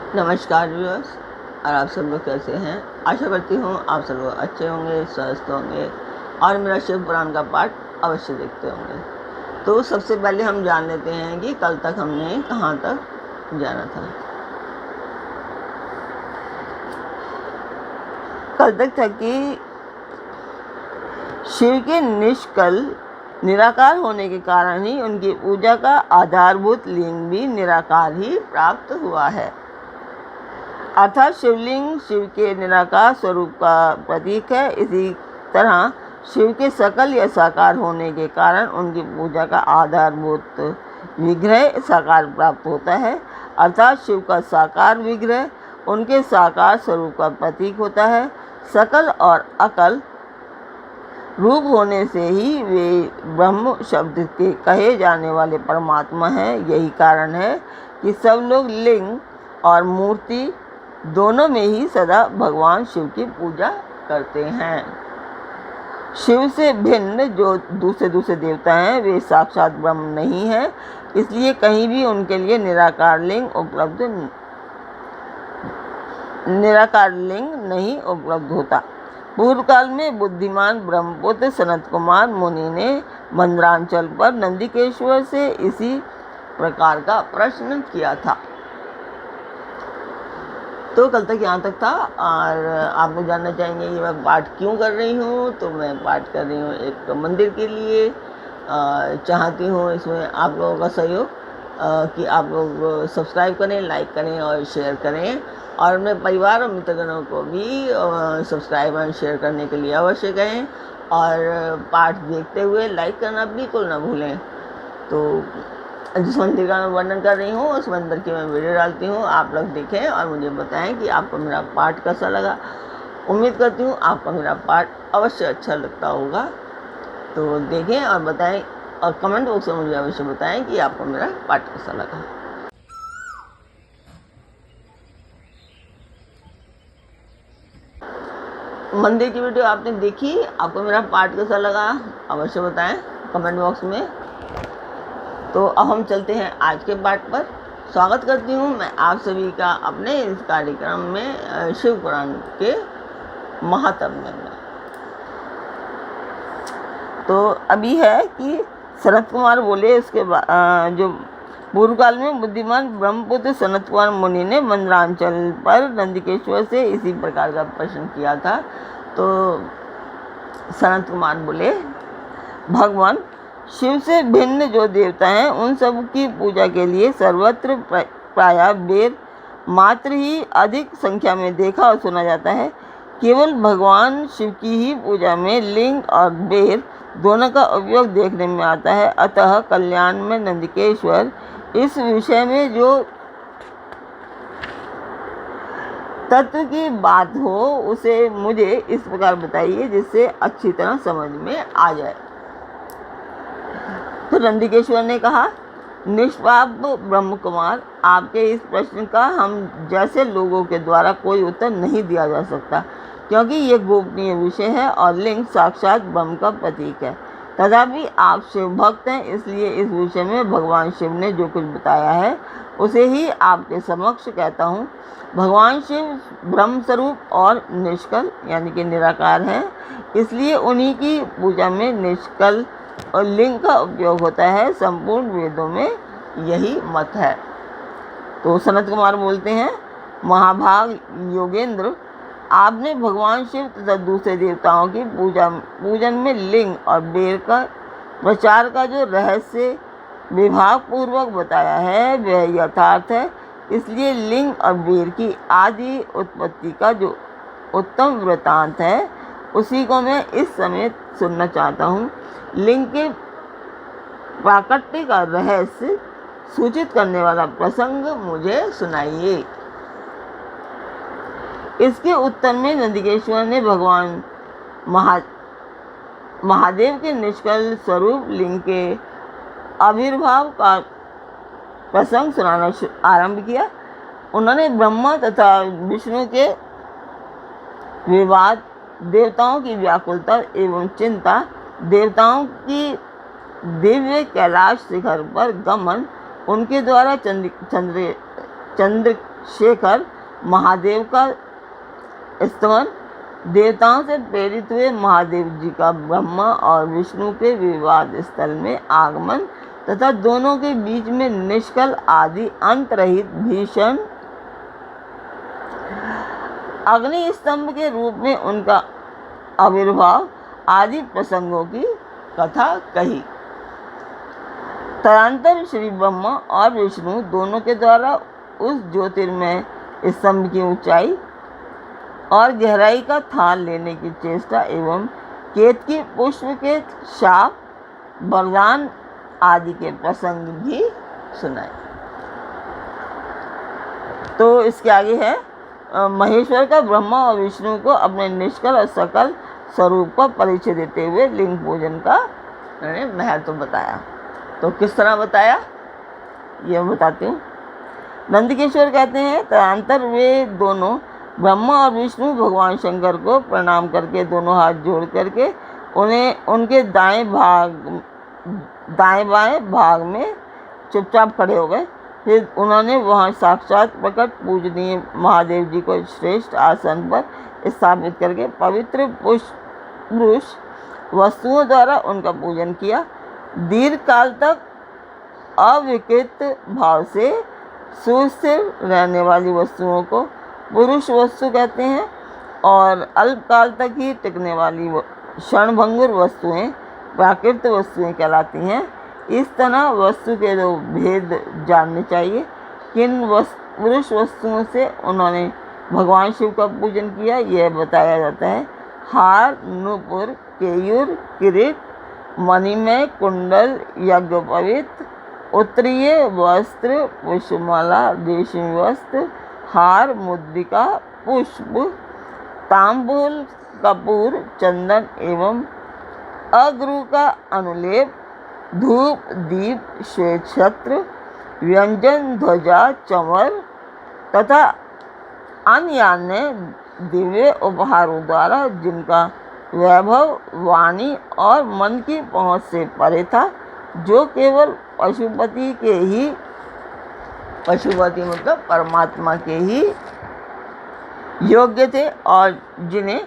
नमस्कार व्यूअर्स, और आप सब लोग कैसे हैं। आशा करती हूँ आप सब लोग अच्छे होंगे, स्वस्थ होंगे और मेरा शिव पुराण का पाठ अवश्य देखते होंगे। तो सबसे पहले हम जान लेते हैं कि कल तक हमने कहाँ तक जाना था। कल तक था कि शिव के निष्कल निराकार होने के कारण ही उनकी पूजा का आधारभूत लिंग भी निराकार ही प्राप्त हुआ है। अर्थात शिवलिंग शिव के निराकार स्वरूप का प्रतीक है। इसी तरह शिव के सकल या साकार होने के कारण उनकी पूजा का आधारभूत विग्रह साकार प्राप्त होता है। अर्थात शिव का साकार विग्रह उनके साकार स्वरूप का प्रतीक होता है। सकल और अकल रूप होने से ही वे ब्रह्म शब्द के कहे जाने वाले परमात्मा हैं। यही कारण है कि सब लोग लिंग और मूर्ति दोनों में ही सदा भगवान शिव की पूजा करते हैं। शिव से भिन्न जो दूसरे देवता हैं वे साक्षात ब्रह्म नहीं हैं, इसलिए कहीं भी उनके लिए निराकार लिंग नहीं उपलब्ध होता। पूर्व काल में बुद्धिमान ब्रह्मपुत्र सनत कुमार मुनि ने मंदरांचल पर नंदिकेश्वर से इसी प्रकार का प्रश्न किया था। तो कल तक यहाँ तक था। और आप लोग जानना चाहेंगे कि मैं पाठ क्यों कर रही हूँ। तो मैं पाठ कर रही हूँ एक मंदिर के लिए। चाहती हूँ इसमें आप लोगों का सहयोग, कि आप लोग सब्सक्राइब करें, लाइक करें और शेयर करें, और अपने परिवार और मित्रगणों को भी सब्सक्राइब और शेयर करने के लिए अवश्य कहें। और पाठ देखते हुए लाइक करना बिल्कुल ना भूलें। तो जिस मंदिर का मैं वर्णन कर रही हूँ उस मंदिर की मैं वीडियो डालती हूँ, आप लोग देखें और मुझे बताएं कि आपको मेरा पाठ कैसा लगा। उम्मीद करती हूँ आपको मेरा पाठ अवश्य अच्छा लगता होगा। तो देखें और बताएं, और कमेंट बॉक्स में मुझे अवश्य बताएं कि आपको मेरा पाठ कैसा लगा। मंदिर की वीडियो आपने देखी, आपको मेरा पाठ कैसा लगा अवश्य बताएं कमेंट बॉक्स में। तो अब हम चलते हैं आज के पाठ पर। स्वागत करती हूँ मैं आप सभी का अपने इस कार्यक्रम में शिव पुराण के महात्म्य में। तो अभी है कि सनत कुमार बोले, उसके बाद जो पूर्व काल में बुद्धिमान ब्रह्मपुत्र सनत कुमार मुनि ने मंदरांचल पर नंदिकेश्वर से इसी प्रकार का प्रश्न किया था। तो सनत कुमार बोले, भगवान शिव से भिन्न जो देवता हैं उन सब की पूजा के लिए सर्वत्र प्रायः बेर मात्र ही अधिक संख्या में देखा और सुना जाता है। केवल भगवान शिव की ही पूजा में लिंग और बेर दोनों का उपयोग देखने में आता है। अतः कल्याण में नंदिकेश्वर इस विषय में जो तत्व की बात हो उसे मुझे इस प्रकार बताइए जिससे अच्छी तरह समझ में आ जाए। तो नंदिकेश्वर ने कहा, निष्पाप ब्रह्म कुमार, आपके इस प्रश्न का हम जैसे लोगों के द्वारा कोई उत्तर नहीं दिया जा सकता, क्योंकि ये गोपनीय विषय है और लिंग साक्षात ब्रह्म का प्रतीक है। तथापि आप शिव भक्त हैं, इसलिए इस विषय में भगवान शिव ने जो कुछ बताया है उसे ही आपके समक्ष कहता हूँ। भगवान शिव ब्रह्म स्वरूप और निष्कल यानी कि निराकार हैं, इसलिए उन्हीं की पूजा में निष्कल और लिंग का उपयोग होता है। संपूर्ण वेदों में यही मत है। तो सनत कुमार बोलते हैं, महाभाग योगेंद्र, आपने भगवान शिव तथा दूसरे देवताओं की पूजन में लिंग और बेर का प्रचार का जो रहस्य विभाग पूर्वक बताया है वह यथार्थ है। इसलिए लिंग और बेर की आदि उत्पत्ति का जो उत्तम वृतांत है उसी को मैं इस समय सुनना चाहता हूँ। लिंग के प्राकट्य का रहस्य सूचित करने वाला प्रसंग मुझे सुनाइए। इसके उत्तर में नंदिकेश्वर ने भगवान महादेव के निष्कल स्वरूप लिंग के आविर्भाव का प्रसंग सुनाना आरंभ किया। उन्होंने ब्रह्मा तथा विष्णु के विवाद, देवताओं की व्याकुलता एवं चिंता, देवताओं की दिव्य कैलाश शिखर पर गमन, उनके द्वारा शेखर महादेव का स्तमन, देवताओं से प्रेरित हुए महादेव जी का ब्रह्मा और विष्णु के विवाद स्थल में आगमन तथा दोनों के बीच में निष्कल आदि अंत रहित भीषण अग्नि स्तंभ के रूप में उनका आविर्भाव आदि प्रसंगों की कथा कही। तदंतर श्री ब्रह्मा और विष्णु दोनों के द्वारा उस ज्योतिर्मय स्तंभ की ऊंचाई और गहराई का थान लेने की चेष्टा एवं केतकी पुष्प के शाप वरदान आदि के प्रसंग भी सुनाए। तो इसके आगे है महेश्वर का ब्रह्मा और विष्णु को अपने निष्कल और सकल स्वरूप का परिचय देते हुए लिंग पूजन का महत्व बताया। तो किस तरह बताया यह बताती हूँ। नंदकिशोर कहते हैं तदंतर वे दोनों ब्रह्मा और विष्णु भगवान शंकर को प्रणाम करके दोनों हाथ जोड़ करके उन्हें उनके दाएं बाएं भाग में चुपचाप खड़े हो गए। फिर उन्होंने वहां साक्षात प्रकट पूजनीय महादेव जी को श्रेष्ठ आसन पर स्थापित करके पवित्र पुरुष वस्तुओं द्वारा उनका पूजन किया। दीर्घ काल तक अविकृत भाव से सुस्थिर रहने वाली वस्तुओं को पुरुष वस्तु कहते हैं और अल्पकाल तक ही टिकने वाली क्षणभंगुर वस्तुएं प्राकृत वस्तुएं कहलाती हैं। इस तरह वस्तु के दो भेद जानने चाहिए। किन पुरुष वस्तुओं से उन्होंने भगवान शिव का पूजन किया यह बताया जाता है। हार, नूपुर, केयूर, किरीट, मणिमय कुंडल, यज्ञोपवीत, उत्तरीय वस्त्र, पुष्पमाला, रेशमी वस्त्र, हार, मुद्रिका, पुष्प, तांबूल, कपूर, चंदन एवं अगरू का अनुलेप, धूप, दीप, श्वेत छत्र, व्यंजन, ध्वजा, चंवर तथा अन्य दिव्य उपहारों द्वारा जिनका वैभव वाणी और मन की पहुँच से परे था, जो केवल पशुपति मतलब परमात्मा के ही योग्य थे और जिन्हें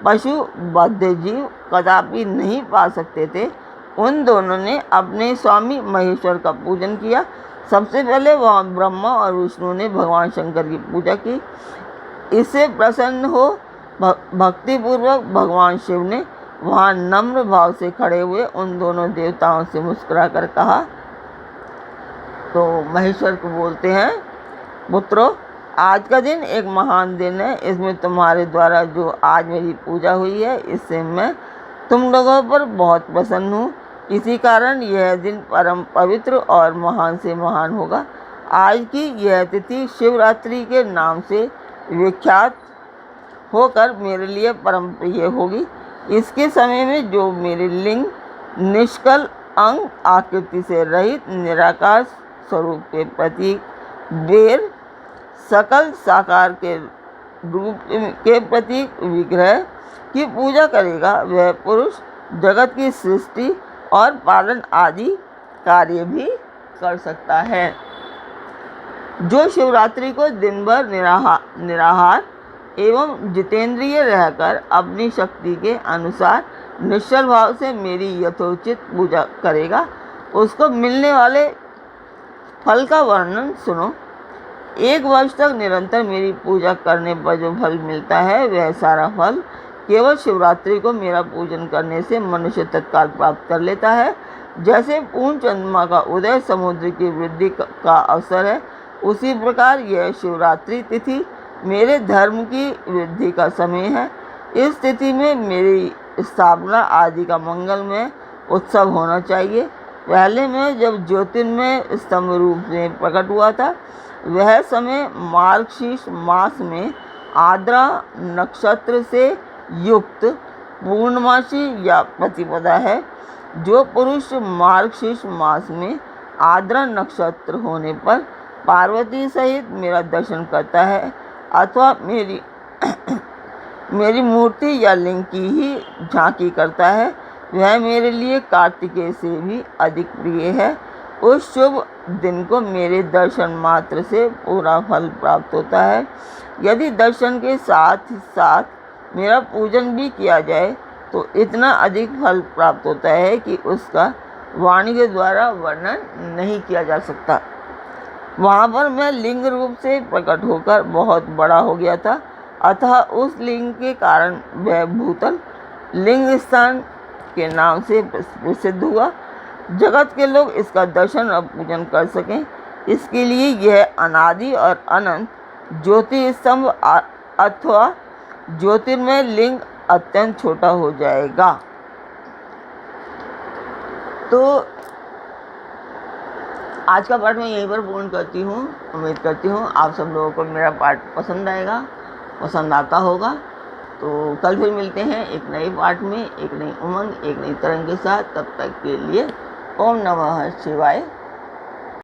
पशु बद्ध जीव कदापि नहीं पा सकते थे, उन दोनों ने अपने स्वामी महेश्वर का पूजन किया। सबसे पहले वहाँ ब्रह्मा और विष्णु ने भगवान शंकर की पूजा की। इससे प्रसन्न हो भक्तिपूर्वक भगवान शिव ने वहाँ नम्र भाव से खड़े हुए उन दोनों देवताओं से मुस्कुरा कर कहा। तो महेश्वर को बोलते हैं, पुत्रों, आज का दिन एक महान दिन है। इसमें तुम्हारे द्वारा जो आज मेरी पूजा हुई है, इससे मैं तुम लोगों पर बहुत प्रसन्न हूँ। इसी कारण यह दिन परम पवित्र और महान से महान होगा। आज की यह तिथि शिवरात्रि के नाम से विख्यात होकर मेरे लिए परम प्रिय होगी। इसके समय में जो मेरे लिंग निष्कल अंग आकृति से रहित निराकार स्वरूप के प्रतीक बेर, सकल साकार के रूप के प्रतीक विग्रह की पूजा करेगा, वह पुरुष जगत की सृष्टि और पालन आदि कार्य भी कर सकता है। जो शिवरात्रि को दिन भर निराहार एवं जितेंद्रिय रहकर अपनी शक्ति के अनुसार निश्चल भाव से मेरी यथोचित पूजा करेगा, उसको मिलने वाले फल का वर्णन सुनो। 1 वर्ष तक निरंतर मेरी पूजा करने पर जो फल मिलता है, वह सारा फल केवल शिवरात्रि को मेरा पूजन करने से मनुष्य तत्काल प्राप्त कर लेता है। जैसे पूर्ण चंद्रमा का उदय समुद्र की वृद्धि का अवसर है, उसी प्रकार यह शिवरात्रि तिथि मेरे धर्म की वृद्धि का समय है। इस तिथि में मेरी स्थापना आदि का मंगलमय उत्सव होना चाहिए। पहले मैं जब ज्योतिर्मय स्तंभ रूप में प्रकट हुआ था, वह समय मार्गशीर्ष मास में आद्रा नक्षत्र से युक्त पूर्णमासी या प्रतिपदा है। जो पुरुष मार्गशीर्ष मास में आद्रा नक्षत्र होने पर पार्वती सहित मेरा दर्शन करता है अथवा मेरी मूर्ति या लिंग की ही झांकी करता है, वह मेरे लिए कार्तिकेय से भी अधिक प्रिय है। उस शुभ दिन को मेरे दर्शन मात्र से पूरा फल प्राप्त होता है। यदि दर्शन के साथ साथ मेरा पूजन भी किया जाए तो इतना अधिक फल प्राप्त होता है कि उसका वाणी के द्वारा वर्णन नहीं किया जा सकता। वहाँ पर मैं लिंग रूप से प्रकट होकर बहुत बड़ा हो गया था, अतः उस लिंग के कारण वह भूतल लिंग स्थान के नाम से प्रसिद्ध हुआ। जगत के लोग इसका दर्शन और पूजन कर सकें, इसके लिए यह अनादि और अनंत ज्योति स्तंभ अथवा ज्योतिर्मय लिंग अत्यंत छोटा हो जाएगा। तो आज का पाठ मैं यहीं पर पूर्ण करती हूँ। उम्मीद करती हूँ आप सब लोगों को मेरा पाठ पसंद आएगा, पसंद आता होगा। तो कल फिर मिलते हैं एक नए पाठ में, एक नई उमंग, एक नई तरंग के साथ। तब तक के लिए ओम नमः शिवाय।